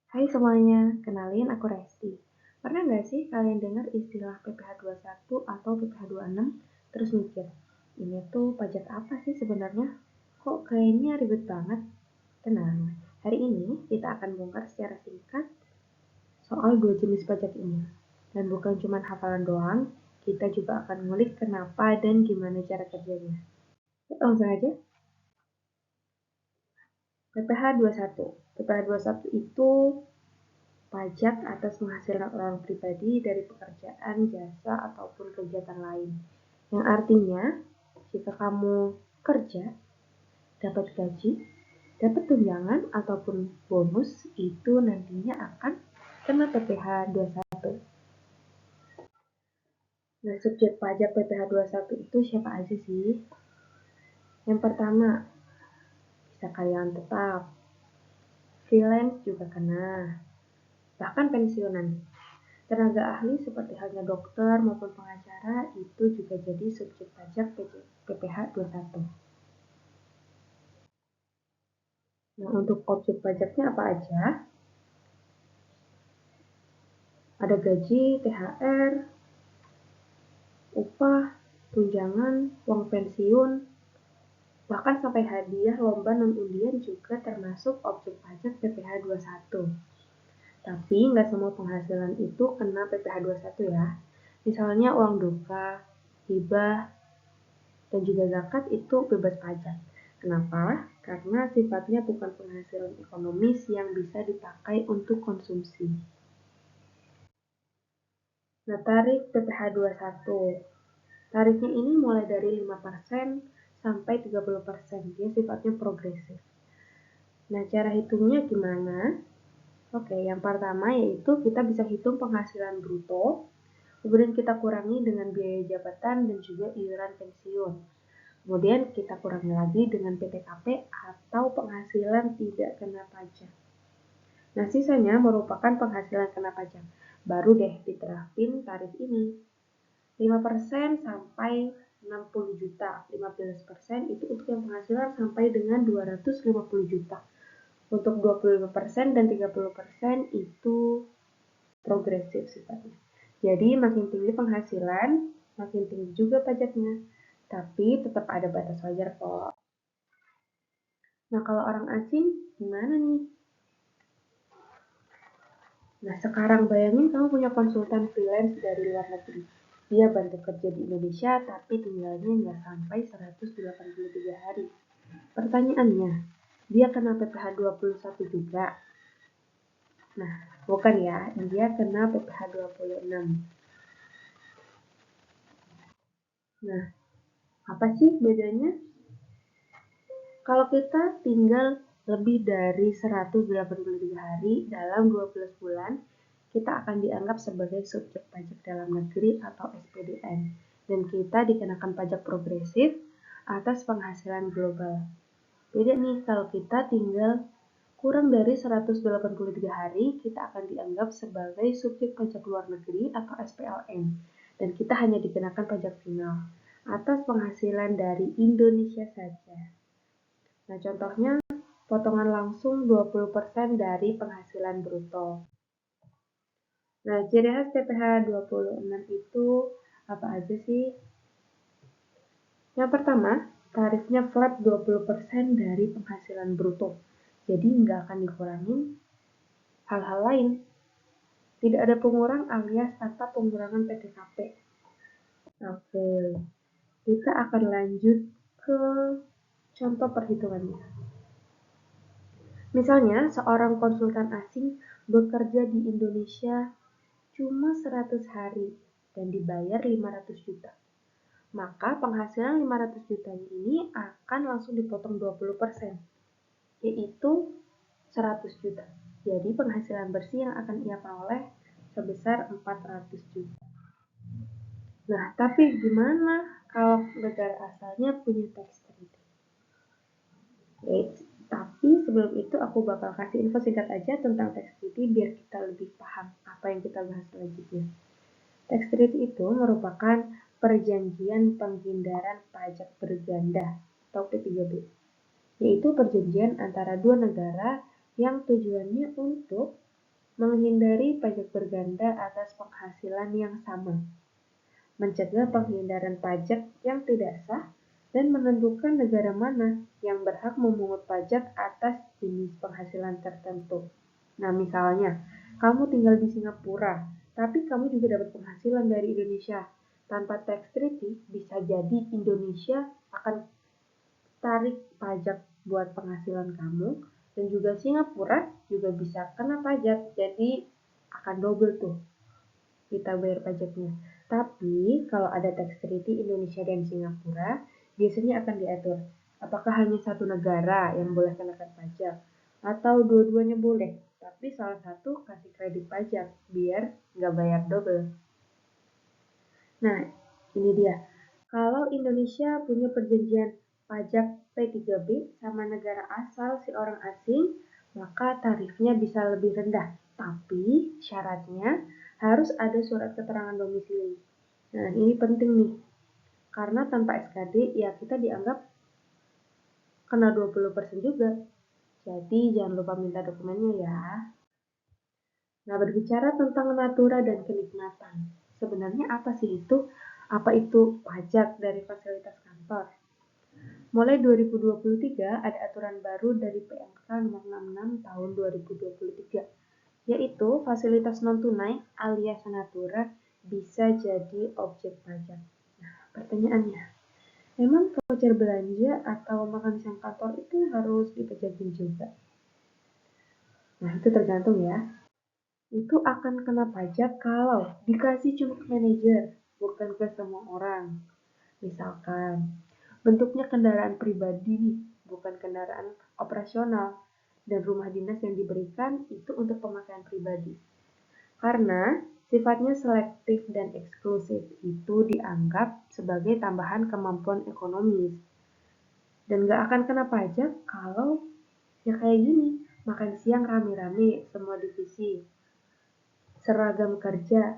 Hai semuanya, kenalin aku Resti. Pernah nggak sih kalian dengar istilah PPh 21 atau PPh 26? Terus mikir, ini tuh pajak apa sih sebenarnya? Kok kayaknya ribet banget? Tenang, hari ini kita akan bongkar secara singkat soal dua jenis pajak ini. Dan bukan cuma hafalan doang, kita juga akan ngulik kenapa dan gimana cara kerjanya. Langsung aja, PPh 21. PPh 21 itu pajak atas penghasilan orang pribadi dari pekerjaan, jasa, ataupun kegiatan lain. Yang artinya, jika kamu kerja, dapat gaji, dapat tunjangan, ataupun bonus, itu nantinya akan kena PPh 21. Nah, subjek pajak PPh 21 itu siapa aja sih? Yang pertama, bisa karyawan tetap, freelance juga kena, bahkan pensiunan. Tenaga ahli seperti halnya dokter maupun pengacara itu juga jadi subjek pajak PPh 21. Nah, untuk objek pajaknya apa aja? Ada gaji, THR, upah, tunjangan, uang pensiun, bahkan sampai hadiah lomba non-undian juga termasuk objek pajak PPh 21. Tapi nggak semua penghasilan itu kena PPh 21 ya. Misalnya uang duka, hibah, dan juga zakat itu bebas pajak. Kenapa? Karena sifatnya bukan penghasilan ekonomis yang bisa dipakai untuk konsumsi. Nah, tarif PPh 21. Tarifnya ini mulai dari 5% sampai 30%. Dia sifatnya progresif. Nah, cara hitungnya gimana? Oke, yang pertama yaitu kita bisa hitung penghasilan bruto, kemudian kita kurangi dengan biaya jabatan dan juga iuran pensiun. Kemudian kita kurangi lagi dengan PTKP atau penghasilan tidak kena pajak. Nah, sisanya merupakan penghasilan kena pajak. Baru deh diterapin tarif ini. 5% sampai 60 juta. 15% itu untuk yang penghasilan sampai dengan 250 juta. Untuk 25% dan 30% itu progresif sifatnya. Jadi makin tinggi penghasilan, makin tinggi juga pajaknya. Tapi tetap ada batas wajar kok. Nah, kalau orang asing gimana nih? Nah, sekarang bayangin kamu punya konsultan freelance dari luar negeri. Dia bantu kerja di Indonesia, tapi tinggalnya nggak sampai 183 hari. Pertanyaannya, dia kena PPh 21 juga? Nah, bukan ya, dia kena PPh 26. Nah, apa sih bedanya? Kalau kita tinggal lebih dari 183 hari dalam 12 bulan, kita akan dianggap sebagai subjek pajak dalam negeri atau SPDN, dan kita dikenakan pajak progresif atas penghasilan global. Beda nih kalau kita tinggal kurang dari 183 hari, kita akan dianggap sebagai subjek pajak luar negeri atau SPLN, dan kita hanya dikenakan pajak final atas penghasilan dari Indonesia saja. Nah, contohnya potongan langsung 20% dari penghasilan bruto. Nah, ciri khas PPh 26 itu apa aja sih? Yang pertama, tarifnya flat 20% dari penghasilan bruto. Jadi nggak akan dikurangin hal-hal lain. Tidak ada pengurang alias tanpa pengurangan PTKP. Oke, kita akan lanjut ke contoh perhitungannya. Misalnya, seorang konsultan asing bekerja di Indonesia cuma 100 hari dan dibayar 500 juta. Maka penghasilan 500 juta ini akan langsung dipotong 20%, yaitu 100 juta. Jadi penghasilan bersih yang akan ia peroleh sebesar 400 juta. Nah, tapi gimana kalau negara asalnya punya tax treaty? Tapi sebelum itu aku bakal kasih info singkat aja tentang tax treaty biar kita lebih paham apa yang kita bahas selanjutnya. Tax treaty itu merupakan perjanjian penghindaran pajak berganda atau P3B, yaitu perjanjian antara dua negara yang tujuannya untuk menghindari pajak berganda atas penghasilan yang sama, mencegah penghindaran pajak yang tidak sah, dan menentukan negara mana yang berhak memungut pajak atas jenis penghasilan tertentu. Nah, misalnya, kamu tinggal di Singapura, tapi kamu juga dapat penghasilan dari Indonesia. Tanpa tax treaty, bisa jadi Indonesia akan tarik pajak buat penghasilan kamu, dan juga Singapura juga bisa kena pajak, jadi akan double tuh kita bayar pajaknya. Tapi kalau ada tax treaty Indonesia dan Singapura, biasanya akan diatur apakah hanya satu negara yang boleh kenakan pajak atau dua-duanya boleh, tapi salah satu kasih kredit pajak biar nggak bayar double. Nah, ini dia. Kalau Indonesia punya perjanjian pajak P3B sama negara asal si orang asing, maka tarifnya bisa lebih rendah. Tapi syaratnya harus ada surat keterangan domisili. Nah, ini penting nih. Karena tanpa SKD, ya kita dianggap kena 20% juga. Jadi jangan lupa minta dokumennya ya. Nah, berbicara tentang natura dan kenikmatan. Sebenarnya apa sih itu? Apa itu pajak dari fasilitas kantor? Mulai 2023 ada aturan baru dari PMK nomor 66 tahun 2023, yaitu fasilitas non-tunai alias natura bisa jadi objek pajak. Nah, pertanyaannya, memang voucher belanja atau makan siang kantor itu harus dipajakin juga? Nah, itu tergantung ya. Itu akan kena pajak kalau dikasih cuma ke manajer, bukan ke semua orang. Misalkan, bentuknya kendaraan pribadi nih, bukan kendaraan operasional, dan rumah dinas yang diberikan itu untuk pemakaian pribadi. Karena sifatnya selektif dan eksklusif, itu dianggap sebagai tambahan kemampuan ekonomis. Dan gak akan kena pajak kalau ya kayak gini, makan siang rame-rame semua divisi, seragam kerja,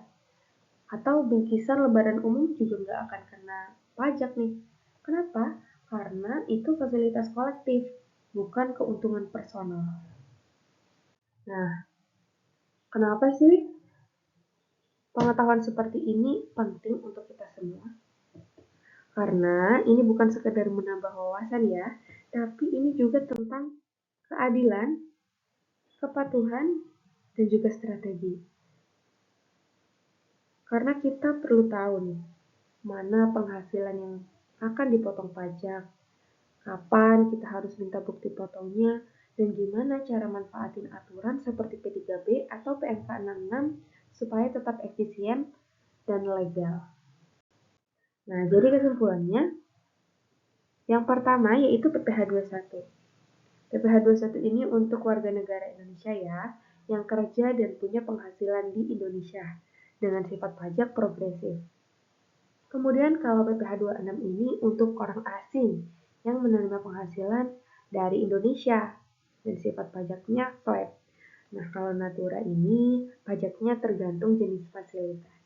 atau bingkisan lebaran umum juga nggak akan kena pajak nih. Kenapa? Karena itu fasilitas kolektif, bukan keuntungan personal. Nah, kenapa sih pengetahuan seperti ini penting untuk kita semua? Karena ini bukan sekedar menambah wawasan ya, tapi ini juga tentang keadilan, kepatuhan, dan juga strategi. Karena kita perlu tahu nih, mana penghasilan yang akan dipotong pajak, kapan kita harus minta bukti potongnya, dan gimana cara manfaatin aturan seperti P3B atau PMK 66 supaya tetap efisien dan legal. Nah, jadi kesimpulannya, yang pertama yaitu PPh 21. PPh 21 ini untuk warga negara Indonesia ya, yang kerja dan punya penghasilan di Indonesia dengan sifat pajak progresif. Kemudian kalau PPh 26 ini untuk orang asing yang menerima penghasilan dari Indonesia dan sifat pajaknya flat. Nah, kalau natura ini pajaknya tergantung jenis fasilitas.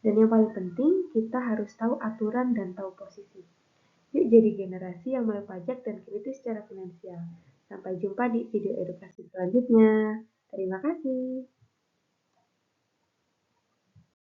Dan yang paling penting, kita harus tahu aturan dan tahu posisi. Yuk jadi generasi yang melek pajak dan kritis secara finansial. Sampai jumpa di video edukasi selanjutnya. Terima kasih.